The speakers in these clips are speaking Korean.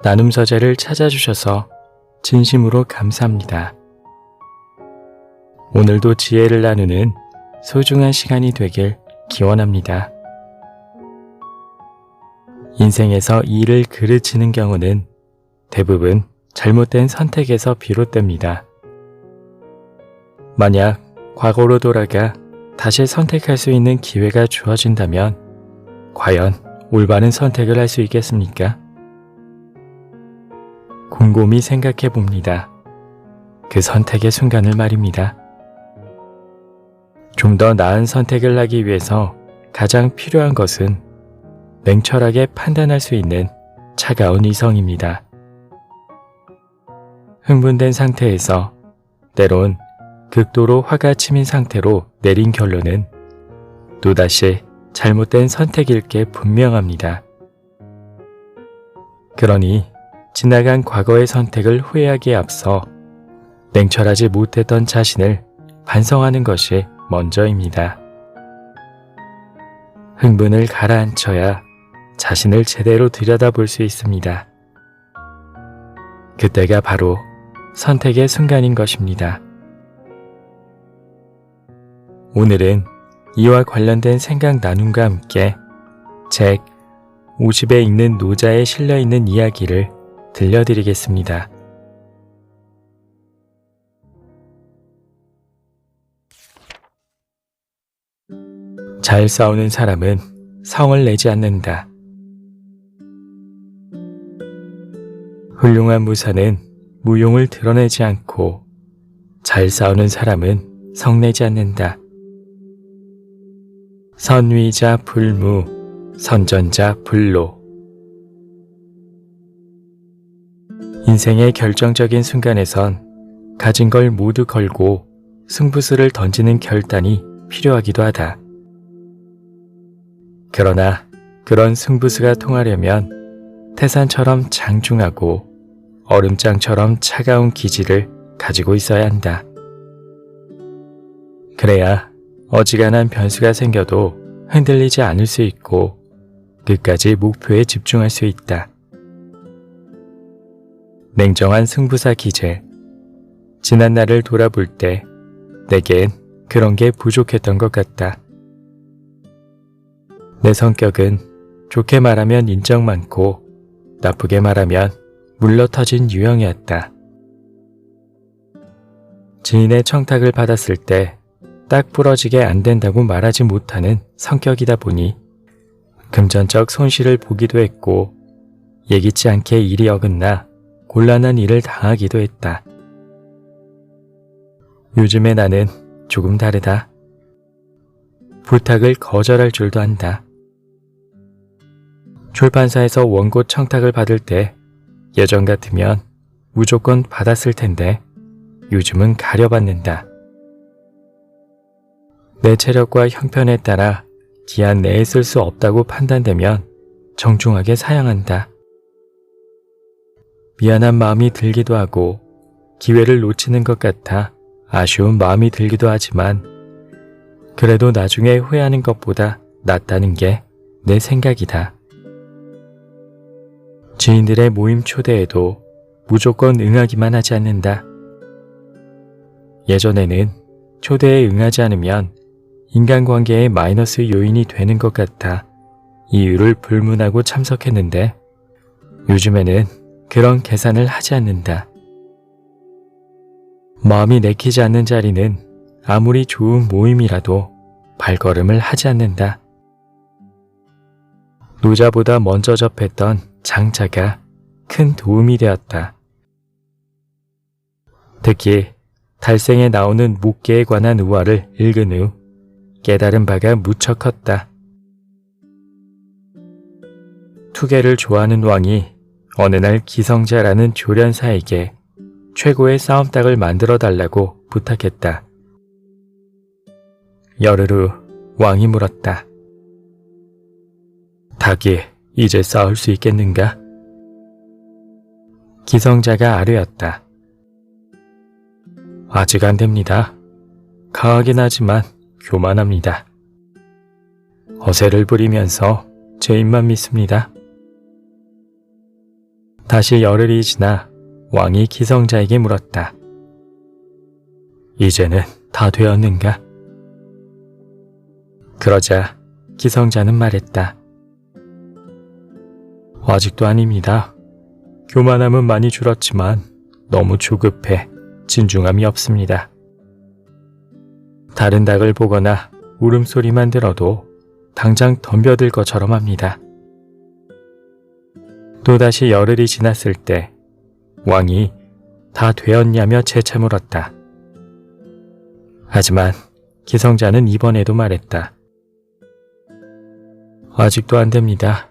나눔 서재를 찾아주셔서 진심으로 감사합니다. 오늘도 지혜를 나누는 소중한 시간이 되길 기원합니다. 인생에서 일을 그르치는 경우는 대부분 잘못된 선택에서 비롯됩니다. 만약 과거로 돌아가 다시 선택할 수 있는 기회가 주어진다면 과연 올바른 선택을 할 수 있겠습니까? 곰곰이 생각해 봅니다. 그 선택의 순간을 말입니다. 좀 더 나은 선택을 하기 위해서 가장 필요한 것은 냉철하게 판단할 수 있는 차가운 이성입니다. 흥분된 상태에서 때론 극도로 화가 치민 상태로 내린 결론은 또다시 잘못된 선택일 게 분명합니다. 그러니 지나간 과거의 선택을 후회하기에 앞서 냉철하지 못했던 자신을 반성하는 것이 먼저입니다. 흥분을 가라앉혀야 자신을 제대로 들여다볼 수 있습니다. 그때가 바로 선택의 순간인 것입니다. 오늘은 이와 관련된 생각 나눔과 함께 책 50에 읽는 노자에 실려있는 이야기를 들려드리겠습니다. 잘 싸우는 사람은 성을 내지 않는다. 훌륭한 무사는 무용을 드러내지 않고 잘 싸우는 사람은 성내지 않는다. 선위자 불무, 선전자 불로. 인생의 결정적인 순간에선 가진 걸 모두 걸고 승부수를 던지는 결단이 필요하기도 하다. 그러나 그런 승부수가 통하려면 태산처럼 장중하고 얼음장처럼 차가운 기질을 가지고 있어야 한다. 그래야 어지간한 변수가 생겨도 흔들리지 않을 수 있고 끝까지 목표에 집중할 수 있다. 냉정한 승부사 기질. 지난 날을 돌아볼 때 내겐 그런 게 부족했던 것 같다. 내 성격은 좋게 말하면 인정 많고 나쁘게 말하면 물러터진 유형이었다. 지인의 청탁을 받았을 때 딱 부러지게 안 된다고 말하지 못하는 성격이다 보니 금전적 손실을 보기도 했고 예기치 않게 일이 어긋나 곤란한 일을 당하기도 했다. 요즘의 나는 조금 다르다. 부탁을 거절할 줄도 안다. 출판사에서 원고 청탁을 받을 때 예전 같으면 무조건 받았을 텐데 요즘은 가려받는다. 내 체력과 형편에 따라 기한 내에 쓸 수 없다고 판단되면 정중하게 사양한다. 미안한 마음이 들기도 하고 기회를 놓치는 것 같아 아쉬운 마음이 들기도 하지만 그래도 나중에 후회하는 것보다 낫다는 게 내 생각이다. 지인들의 모임 초대에도 무조건 응하기만 하지 않는다. 예전에는 초대에 응하지 않으면 인간관계의 마이너스 요인이 되는 것 같아 이유를 불문하고 참석했는데 요즘에는 그런 계산을 하지 않는다. 마음이 내키지 않는 자리는 아무리 좋은 모임이라도 발걸음을 하지 않는다. 노자보다 먼저 접했던 장자가 큰 도움이 되었다. 특히 달생에 나오는 목계에 관한 우화를 읽은 후 깨달은 바가 무척 컸다. 투계를 좋아하는 왕이 어느 날 기성자라는 조련사에게 최고의 싸움닭을 만들어 달라고 부탁했다. 열흘 후 왕이 물었다. 닭이 이제 싸울 수 있겠는가? 기성자가 아뢰었다. 아직 안 됩니다. 강하긴 하지만 교만합니다. 허세를 부리면서 제 입만 믿습니다. 다시 열흘이 지나 왕이 기성자에게 물었다. 이제는 다 되었는가? 그러자 기성자는 말했다. 아직도 아닙니다. 교만함은 많이 줄었지만 너무 조급해 진중함이 없습니다. 다른 닭을 보거나 울음소리만 들어도 당장 덤벼들 것처럼 합니다. 또다시 열흘이 지났을 때 왕이 다 되었냐며 재차 물었다. 하지만 기성자는 이번에도 말했다. 아직도 안 됩니다.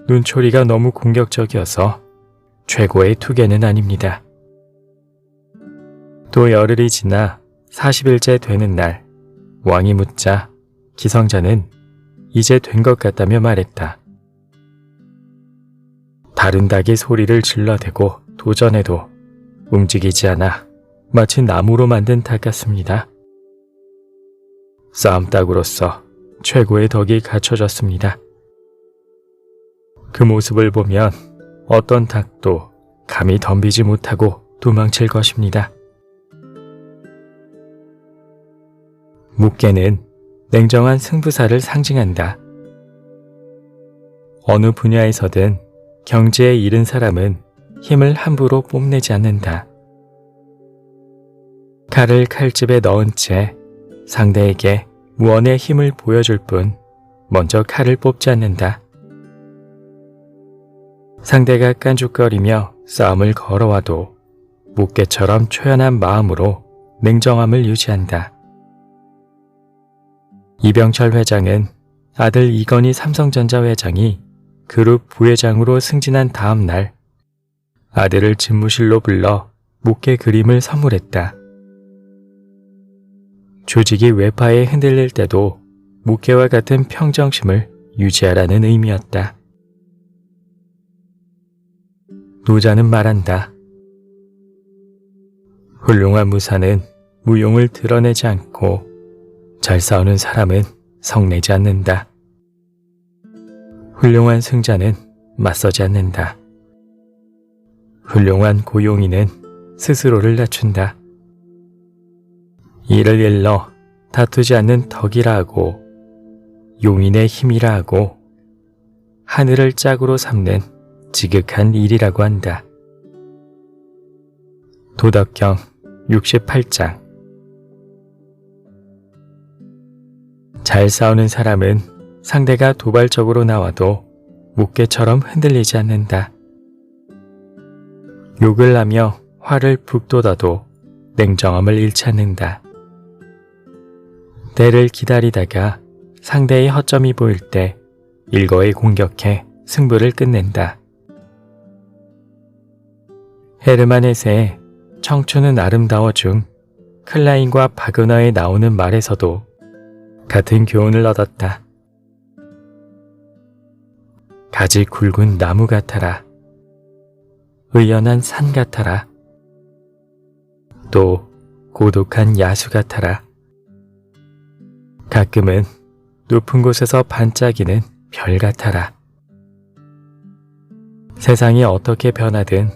눈초리가 너무 공격적이어서 최고의 투개는 아닙니다. 또 열흘이 지나 40일째 되는 날 왕이 묻자 기성자는 이제 된 것 같다며 말했다. 다른 닭이 소리를 질러대고 도전해도 움직이지 않아 마치 나무로 만든 닭 같습니다. 싸움닭으로서 최고의 덕이 갖춰졌습니다. 그 모습을 보면 어떤 닭도 감히 덤비지 못하고 도망칠 것입니다. 묵계는 냉정한 승부사를 상징한다. 어느 분야에서든 경지에 이른 사람은 힘을 함부로 뽐내지 않는다. 칼을 칼집에 넣은 채 상대에게 무언의 힘을 보여줄 뿐 먼저 칼을 뽑지 않는다. 상대가 깐죽거리며 싸움을 걸어와도 묵계처럼 초연한 마음으로 냉정함을 유지한다. 이병철 회장은 아들 이건희 삼성전자 회장이 그룹 부회장으로 승진한 다음 날 아들을 집무실로 불러 묵계 그림을 선물했다. 조직이 외파에 흔들릴 때도 묵계와 같은 평정심을 유지하라는 의미였다. 노자는 말한다. 훌륭한 무사는 무용을 드러내지 않고 잘 싸우는 사람은 성내지 않는다. 훌륭한 승자는 맞서지 않는다. 훌륭한 고용이는 스스로를 낮춘다. 이를 일러 다투지 않는 덕이라 하고 용인의 힘이라 하고 하늘을 짝으로 삼는 지극한 일이라고 한다. 도덕경 68장. 잘 싸우는 사람은 상대가 도발적으로 나와도 묵계처럼 흔들리지 않는다. 욕을 하며 화를 북돋아도 냉정함을 잃지 않는다. 때를 기다리다가 상대의 허점이 보일 때 일거에 공격해 승부를 끝낸다. 헤르만 헤세의 청춘은 아름다워 중 클라인과 바그너에 나오는 말에서도 같은 교훈을 얻었다. 가지 굵은 나무 같아라. 의연한 산 같아라. 또 고독한 야수 같아라. 가끔은 높은 곳에서 반짝이는 별 같아라. 세상이 어떻게 변하든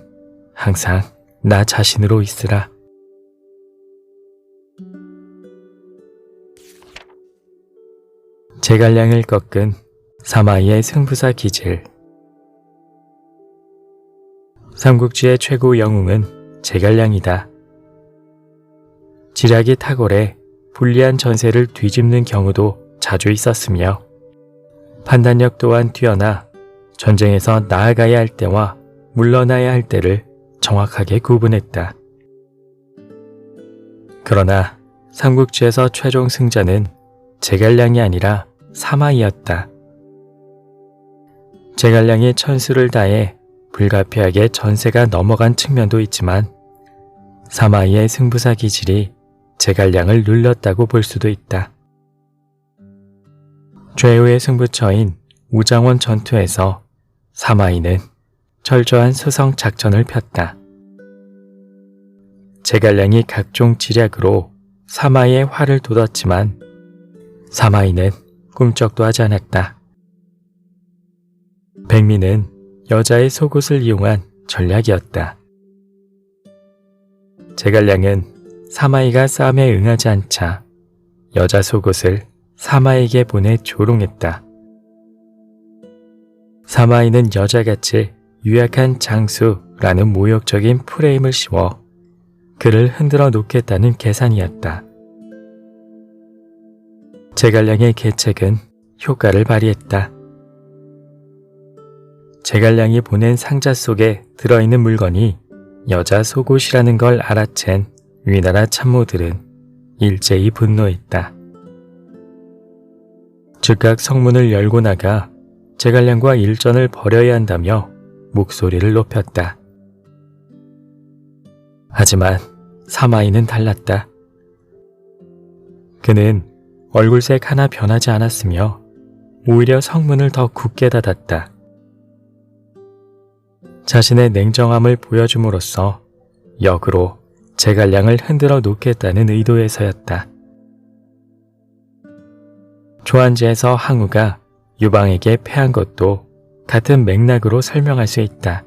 항상 나 자신으로 있으라. 제갈량을 꺾은 사마이의 승부사 기질. 삼국지의 최고 영웅은 제갈량이다. 지략이 탁월해 불리한 전세를 뒤집는 경우도 자주 있었으며 판단력 또한 뛰어나 전쟁에서 나아가야 할 때와 물러나야 할 때를 정확하게 구분했다. 그러나 삼국지에서 최종 승자는 제갈량이 아니라 사마이였다. 제갈량이 천수를 다해 불가피하게 전세가 넘어간 측면도 있지만 사마이의 승부사 기질이 제갈량을 눌렀다고 볼 수도 있다. 최후의 승부처인 우장원 전투에서 사마이는 철저한 수성 작전을 폈다. 제갈량이 각종 지략으로 사마이의 화를 돋웠지만 사마이는 꿈쩍도 하지 않았다. 백미는 여자의 속옷을 이용한 전략이었다. 제갈량은 사마이가 싸움에 응하지 않자 여자 속옷을 사마이에게 보내 조롱했다. 사마이는 여자같이 유약한 장수라는 모욕적인 프레임을 씌워 그를 흔들어 놓겠다는 계산이었다. 제갈량의 계책은 효과를 발휘했다. 제갈량이 보낸 상자 속에 들어있는 물건이 여자 속옷이라는 걸 알아챈 위나라 참모들은 일제히 분노했다. 즉각 성문을 열고 나가 제갈량과 일전을 벌여야 한다며 목소리를 높였다. 하지만 사마이는 달랐다. 그는 얼굴색 하나 변하지 않았으며 오히려 성문을 더 굳게 닫았다. 자신의 냉정함을 보여줌으로써 역으로 제갈량을 흔들어 놓겠다는 의도에서였다. 조한지에서 항우가 유방에게 패한 것도 같은 맥락으로 설명할 수 있다.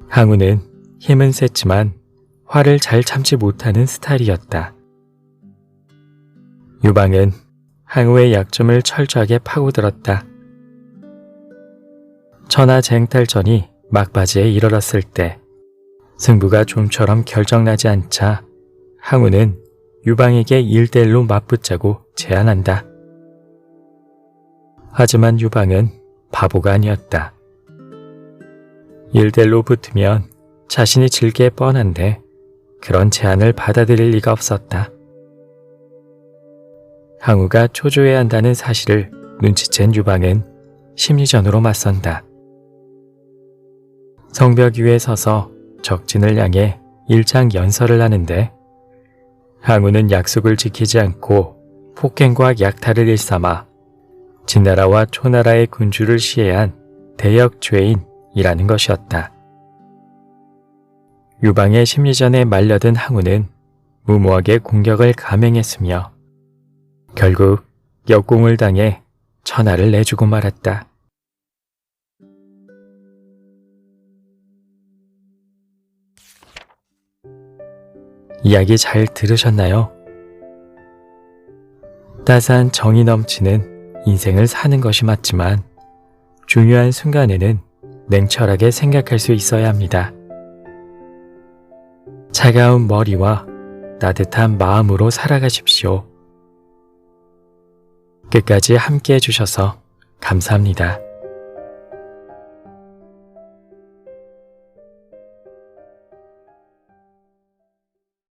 항우는 힘은 셌지만 화를 잘 참지 못하는 스타일이었다. 유방은 항우의 약점을 철저하게 파고들었다. 천하쟁탈전이 막바지에 이르렀을 때 승부가 좀처럼 결정나지 않자 항우는 유방에게 1대1로 맞붙자고 제안한다. 하지만 유방은 바보가 아니었다. 1대1로 붙으면 자신이 질 게 뻔한데 그런 제안을 받아들일 리가 없었다. 항우가 초조해야 한다는 사실을 눈치챈 유방은 심리전으로 맞선다. 성벽 위에 서서 적진을 향해 일장연설을 하는데 항우는 약속을 지키지 않고 폭행과 약탈을 일삼아 진나라와 초나라의 군주를 시해한 대역죄인이라는 것이었다. 유방의 심리전에 말려든 항우는 무모하게 공격을 감행했으며 결국 역공을 당해 천하를 내주고 말았다. 이야기 잘 들으셨나요? 따스한 정이 넘치는 인생을 사는 것이 맞지만 중요한 순간에는 냉철하게 생각할 수 있어야 합니다. 차가운 머리와 따뜻한 마음으로 살아가십시오. 끝까지 함께 해주셔서 감사합니다.